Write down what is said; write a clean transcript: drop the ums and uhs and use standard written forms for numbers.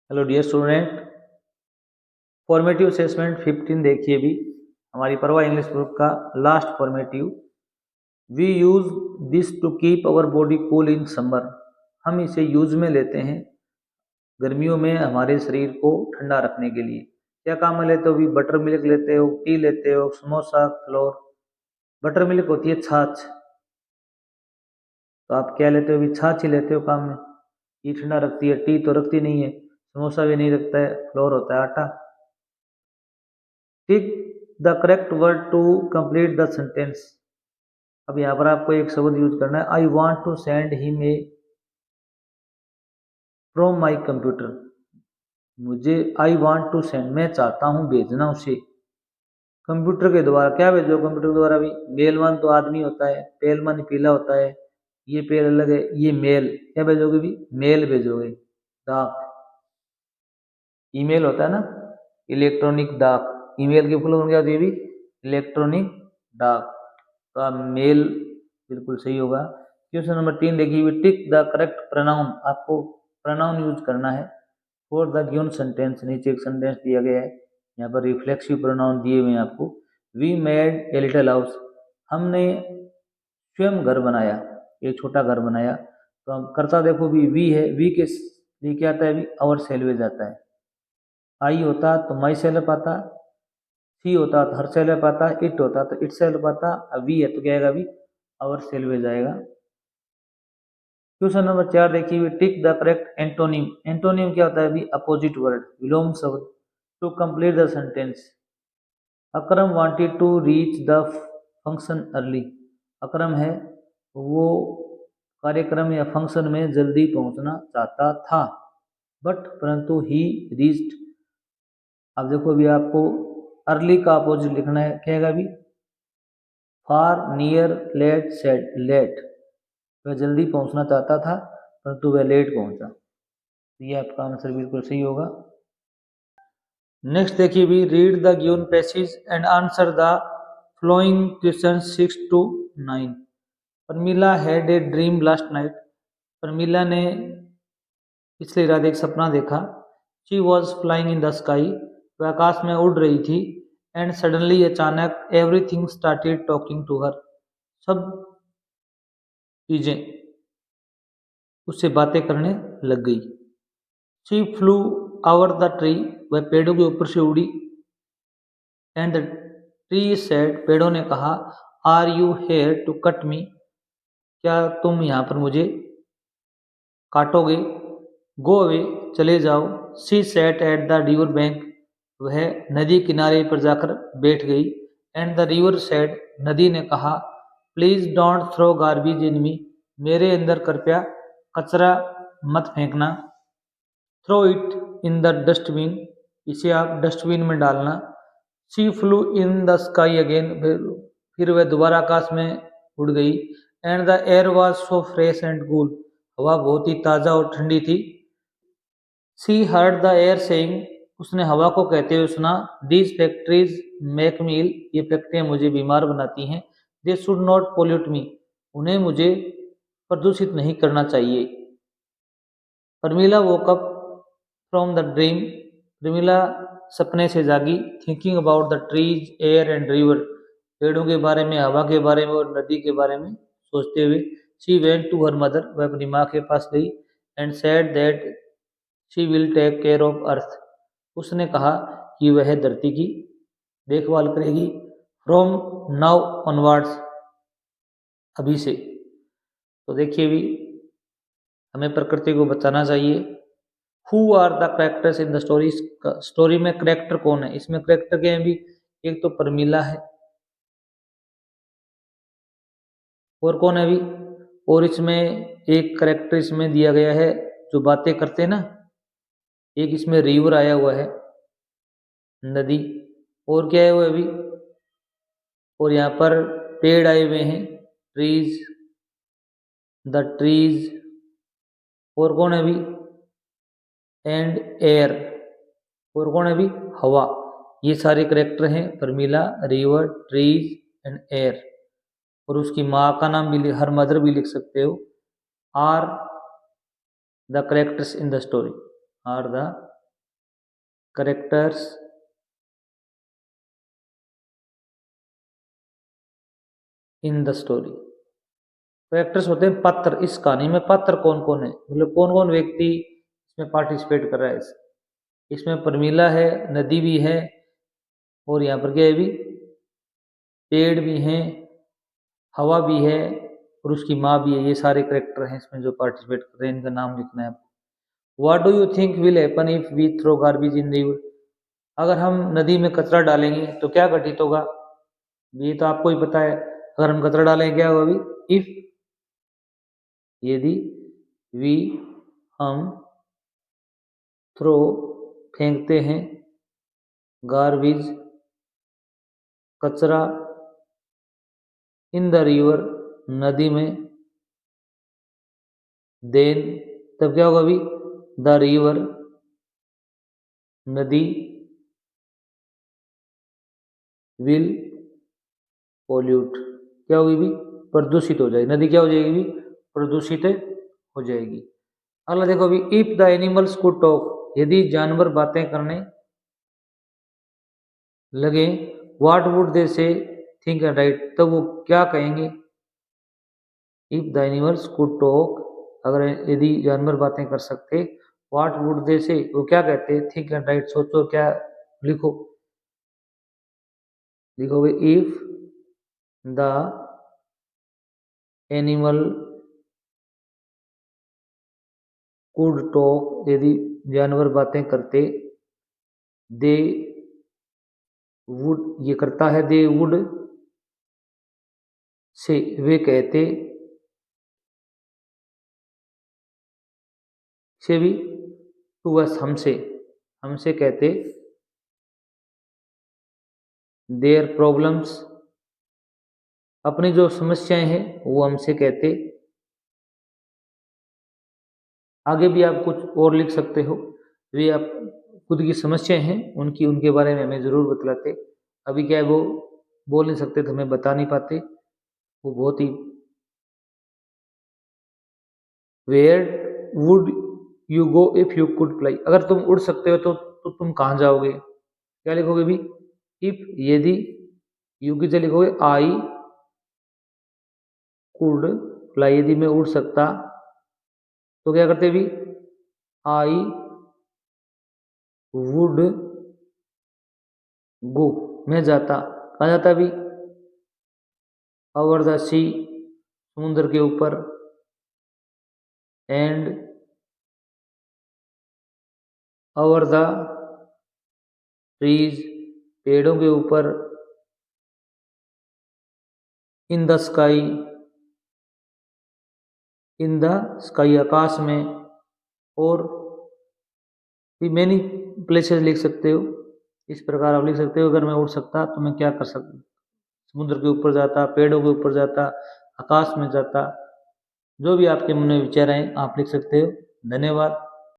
Hello dear student, formative assessment 15 देखिए भी हमारी परवा इंग्लिश बुक का last formative. We use this to keep our body cool in summer. हम इसे यूज में लेते हैं गर्मियों में हमारे शरीर को ठंडा रखने के लिए। क्या काम में लेते हो? भी बटर मिल्क लेते हो, टी लेते हो, समोसा, फ्लोर। बटर मिल्क होती है छाछ, तो आप क्या लेते हो? भी छाछ ही लेते हो काम में। ये ठंडा रखती है, टी तो रखती नहीं है, समोसा भी नहीं रखता है, फ्लोर होता है आटा। Tick the correct word to complete the sentence. अब यहाँ पर आपको एक शब्द यूज करना है। I want to send him a from my computer. मुझे आई वॉन्ट टू सेंड, मैं चाहता हूँ भेजना उसे कंप्यूटर के द्वारा। क्या भेजो कंप्यूटर के द्वारा? भी मेलवन तो आदमी होता है, पेल मन पीला होता है, ये पेल अलग है, ये मेल। क्या भेजोगे? भी मेल भेजोगे, डाक। ईमेल होता है ना, इलेक्ट्रॉनिक डाक। ईमेल की फुल फॉर्म क्या होती है? भी इलेक्ट्रॉनिक डाक। तो आप मेल बिल्कुल सही होगा। क्वेश्चन नंबर 3 देखिए, भी टिक द करेक्ट प्रोनाउन। आपको प्रोनाउन यूज करना है फॉर द गिवन सेंटेंस। नीचे एक सेंटेंस दिया गया है, यहाँ पर रिफ्लेक्सिव प्रोनाउन दिए हुए हैं आपको। We made a little house. हमने स्वयं घर बनाया, एक छोटा घर बनाया। तो हम करता देखो भी वी है, वी के लिए क्या आता है? भी आवर सेलवेज आता है। आई होता तो माई सेल्फ आता, सी होता तो हर सेल्फ आता, इट होता तो इट सेल्फ आता। अब वी है तो क्या आएगा? भी आवर सेल्वेज आएगा। क्वेश्चन नंबर 4 देखिए, tick the correct antonym. Antonym क्या होता है? भी अपोजिट वर्ड, विलोम शब्द। To complete the sentence. Akram wanted to reach the function early. Akram है वो कार्यक्रम या फंक्शन में जल्दी पहुंचना चाहता था, बट परंतु ही रीच्ड। अब देखो भी आपको अर्ली का अपोजिट लिखना है। क्या है? भी फार, नियर, लेट, सेड। लेट, वह जल्दी पहुंचना चाहता था परंतु वह लेट पहुंचा। तो ये आपका आंसर बिल्कुल सही होगा। नेक्स्ट देखिए भी, read the given passage and answer the following question 6 to 9। Parmila had a dream last night. Parmila ने पिछली रात एक सपना देखा। She was flying in the sky. वह आकाश में उड़ रही थी। एंड सडनली, अचानक, everything started talking to her. सब चीजें उससे बातें करने लग गई। She flew over the tree. वह पेड़ों के ऊपर से उड़ी। एंड द ट्री सेड, पेड़ों ने कहा, are you here to cut me. क्या तुम यहाँ पर मुझे काटोगे? गो अवे, चले जाओ। She said at the river bank. वह नदी किनारे पर जाकर बैठ गई। एंड द रिवर सेड, नदी ने कहा, please don't throw garbage in me. मेरे अंदर कृपया कचरा मत फेंकना। Throw it in the dustbin. इसे आप डस्टबिन में डालना। She flew in the sky again. फिर वह दोबारा आकाश में उड़ गई। And the air was so fresh and cool. हवा बहुत ही ताज़ा और ठंडी थी। She heard the air saying. उसने हवा को कहते हुए सुना, दीज फैक्ट्रीज मेक मी इल। ये फैक्ट्रियाँ मुझे बीमार बनाती हैं। They should not pollute me. उन्हें मुझे प्रदूषित नहीं करना चाहिए। Parmila woke up from the dream. Parmila सपने से जागी। Thinking about the trees, air and river. पेड़ों के बारे में, हवा के बारे में और नदी के बारे में सोचते हुए। She went to her mother. वह अपनी माँ के पास गई। And said that she will take care of earth. उसने कहा कि वह धरती की देखभाल करेगी। फ्रॉम नाउ ऑनवर्ड्स, अभी से। तो देखिए भी हमें प्रकृति को बचाना चाहिए। Who are the characters in the story. Story में करेक्टर कौन है? इसमें करेक्टर क्या है? भी एक तो परमिला है, और कौन है? भी और इसमें एक करेक्टर इसमें दिया गया है जो बातें करते हैं ना। एक इसमें रिवर आया हुआ है, नदी। और क्या है वो अभी? और यहाँ पर पेड़ आए हुए हैं, ट्रीज, द ट्रीज। और कौन है अभी? एंड एयर। और कौन है अभी? हवा। ये सारे करेक्टर हैं, Parmila, river, trees and air. और उसकी माँ का नाम भी, हर मदर भी लिख सकते हो। Are the characters in the story. Are the characters in the story. Characters होते हैं पात्र, इस कहानी में पात्र कौन कौन है, मतलब कौन कौन व्यक्ति इसमें पार्टिसिपेट कर रहा है। इसमें प्रमीला है, नदी भी है, और यहाँ पर क्या है भी, पेड़ भी हैं, हवा भी है, और उसकी माँ भी है। ये सारे करेक्टर हैं इसमें जो पार्टिसिपेट कर रहे हैं, इनका नाम लिखना है। What do you think will happen if we throw garbage in the river. अगर हम नदी में कचरा डालेंगे तो क्या घटित होगा, ये तो आपको ही पता है। अगर हम कचरा डालेंगे क्या होगा अभी, इफ, यदि, वी, हम, थ्रो, फेंकते हैं, गार्बेज, कचरा, इन द रिवर, नदी में, देन, तब क्या होगा अभी, द रिवर, नदी, विल पोल्यूट, क्या होगी भी, प्रदूषित हो जाएगी। नदी क्या हो जाएगी भी, प्रदूषित हो जाएगी। अगला देखो अभी, if the animals could talk, यदि जानवर बातें करने लगे, व्हाट वुड दे से थिंक एंड राइट, तब वो क्या कहेंगे। If the animals could talk, अगर यदि जानवर बातें कर सकते, व्हाट वुड दे से, वो क्या कहते, थिंक एंड राइट, सोचो क्या, लिखो, लिखोगे if the animal could talk, यदि जानवर बातें करते, दे वुड, ये करता है, दे वुड से, वे कहते, से भी, टू अस, हमसे, हमसे कहते, देयर प्रॉब्लम्स, अपनी जो समस्याएं हैं वो हमसे कहते। आगे भी आप कुछ और लिख सकते हो, वे आप खुद की समस्याएं हैं उनकी, उनके बारे में हमें ज़रूर बतलाते। अभी क्या है, वो बोल नहीं सकते तो हमें बता नहीं पाते। वो बहुत ही, where would you go if you could fly, अगर तुम उड़ सकते हो तो तुम कहाँ जाओगे, क्या लिखोगे भी, इफ, यदि, यू की जगह लिखोगे आई कुड फ्लाई, यदि मैं उड़ सकता तो क्या करते भी, आई वुड गो, मैं जाता, कहाँ जाता भी, ओवर द सी, समुद्र के ऊपर, एंड ओवर द ट्रीज, पेड़ों के ऊपर, in the sky, in the sky, आकाश में, और भी मैनी प्लेसेस लिख सकते हो। इस प्रकार आप लिख सकते हो, अगर मैं उड़ सकता तो मैं क्या कर सकता, समुद्र के ऊपर जाता, पेड़ों के ऊपर जाता, आकाश में जाता। जो भी आपके मन में विचार आए आप लिख सकते हो। धन्यवाद।